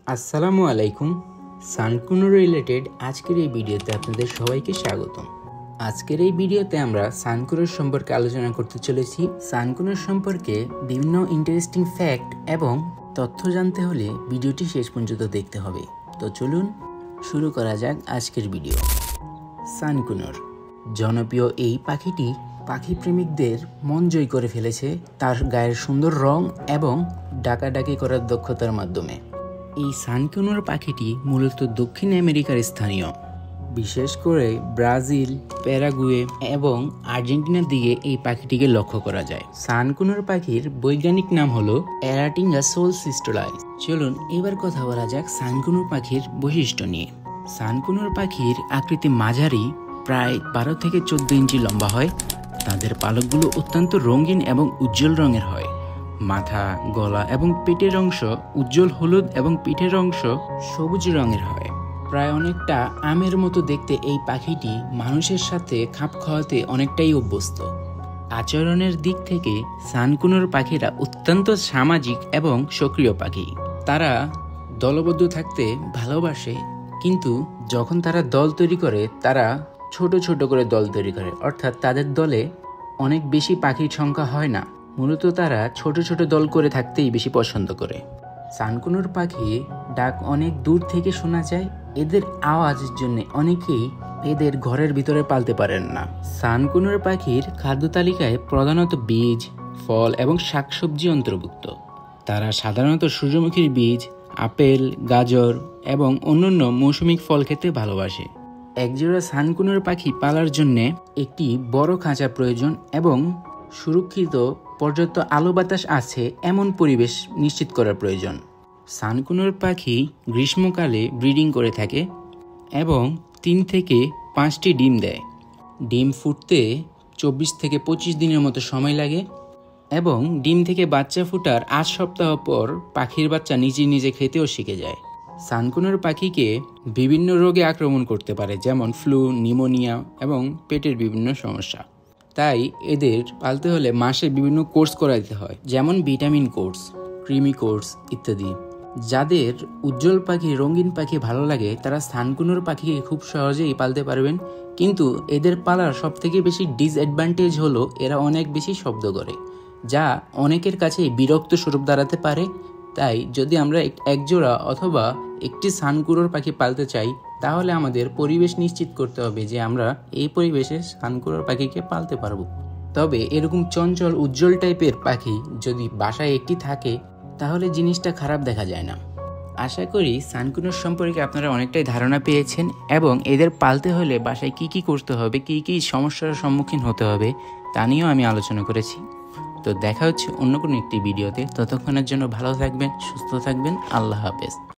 আসসালামু আলাইকুম। সানকুনো রিলেটেড আজকের এই ভিডিওতে আপনাদের সবাইকে স্বাগতম। আজকের এই ভিডিওতে আমরা সানকুনোর সম্পর্কে আলোচনা করতে চলেছি। সানকুনোর সম্পর্কে বিভিন্ন ইন্টারেস্টিং ফ্যাক্ট এবং তথ্য জানতে হলে ভিডিওটি শেষ পর্যন্ত দেখতে হবে। তো চলুন শুরু করা যাক আজকের ভিডিও। সানকুনোর জনপ্রিয় এই পাখিটি পাখি প্রেমিকদের মন জয় করে ফেলেছে তার গায়ের সুন্দর রং এবং ডাকাডাকি করার দক্ষতার মাধ্যমে। এই সানকুনোর পাখিটি মূলত দক্ষিণ আমেরিকার স্থানীয়, বিশেষ করে ব্রাজিল, প্যারাগুয়ে এবং আর্জেন্টিনার দিকে এই পাখিটিকে লক্ষ্য করা যায়। সানকুনোর পাখির বৈজ্ঞানিক নাম হলো অ্যারাটিঙ্গা সোলসিস্টোলাইস। চলুন এবার কথা বলা যাক সানকুনোর পাখির বৈশিষ্ট্য নিয়ে। সানকুনোর পাখির আকৃতি মাঝারি, প্রায় 12 থেকে 14 ইঞ্চি লম্বা হয়। তাদের পালকগুলো অত্যন্ত রঙিন এবং উজ্জ্বল রঙের হয়। মাথা, গলা এবং পেটের অংশ উজ্জ্বল হলুদ এবং পিঠের অংশ সবুজ রঙের হয়। প্রায় অনেকটা আমের মতো দেখতে এই পাখিটি মানুষের সাথে খাপ খাওয়াতে অনেকটাই অভ্যস্ত। আচরণের দিক থেকে সানকুনোর পাখিরা অত্যন্ত সামাজিক এবং সক্রিয় পাখি। তারা দলবদ্ধ থাকতে ভালোবাসে, কিন্তু যখন তারা দল তৈরি করে তারা ছোট ছোট করে দল তৈরি করে, অর্থাৎ তাদের দলে অনেক বেশি পাখির সংখ্যা হয় না। মূলত তারা ছোট ছোট দল করে থাকতেই বেশি পছন্দ করে। সানকুনোর পাখি ডাক অনেক দূর থেকে শোনা যায়। এদের আওয়াজের জন্য অনেকেই এদের ঘরের ভিতরে পালতে পারেন না। সানকুনোর পাখির খাদ্য তালিকায় প্রধানত বীজ, ফল এবং শাকসবজি অন্তর্ভুক্ত। তারা সাধারণত সূর্যমুখীর বীজ, আপেল, গাজর এবং অন্যান্য মৌসুমিক ফল খেতে ভালোবাসে। একজোড়া সানকুনোর পাখি পালার জন্য একটি বড় খাঁচা প্রয়োজন এবং সুরক্ষিত পর্যাপ্ত আলো বাতাস আছে এমন পরিবেশ নিশ্চিত করা প্রয়োজন। সানকুনোর পাখি গ্রীষ্মকালে ব্রিডিং করে থাকে এবং 3 থেকে 5টি ডিম দেয়। ডিম ফুটতে 24 থেকে 25 দিনের মতো সময় লাগে এবং ডিম থেকে বাচ্চা ফোটার 8 সপ্তাহ পর পাখির বাচ্চা নিজে নিজে খেতেও শিখে যায়। সানকুনোর পাখিকে বিভিন্ন রোগে আক্রমণ করতে পারে, যেমন ফ্লু, নিউমোনিয়া এবং পেটের বিভিন্ন সমস্যা। তাই এদের পালতে হলে মাসে বিভিন্ন কোর্স করাতে হয়, যেমন ভিটামিন কোর্স, ক্রিমি কোর্স ইত্যাদি। যাদের উজ্জ্বল পাখি, রঙিন পাখি ভালো লাগে তারা সানকুনোর পাখিকে খুব সহজেই পালতে পারবেন। কিন্তু এদের পালার সবথেকে বেশি ডিসঅ্যাডভান্টেজ হলো এরা অনেক বেশি শব্দ করে, যা অনেকের কাছে বিরক্ত স্বরূপ দাঁড়াতে পারে। তাই যদি আমরা একজোড়া অথবা একটি সানকুনোর পাখি পালতে চাই তাহলে আমাদের পরিবেশ নিশ্চিত করতে হবে যে আমরা এই পরিবেশে সানকুনোর পাখিকে পালতে পারবো। তবে এরকম চঞ্চল উজ্জ্বল টাইপের পাখি যদি বাসায় একটি থাকে তাহলে জিনিসটা খারাপ দেখা যায় না। আশা করি সানকুনোর সম্পর্কে আপনারা অনেকটাই ধারণা পেয়েছেন এবং এদের পালতে হলে বাসায় কি কি করতে হবে, কি কি সমস্যার সম্মুখীন হতে হবে তা নিয়েও আমি আলোচনা করেছি। তো দেখা হচ্ছে অন্য কোনো একটি ভিডিওতে। ততক্ষণের জন্য ভালো থাকবেন, সুস্থ থাকবেন। আল্লাহ হাফেজ।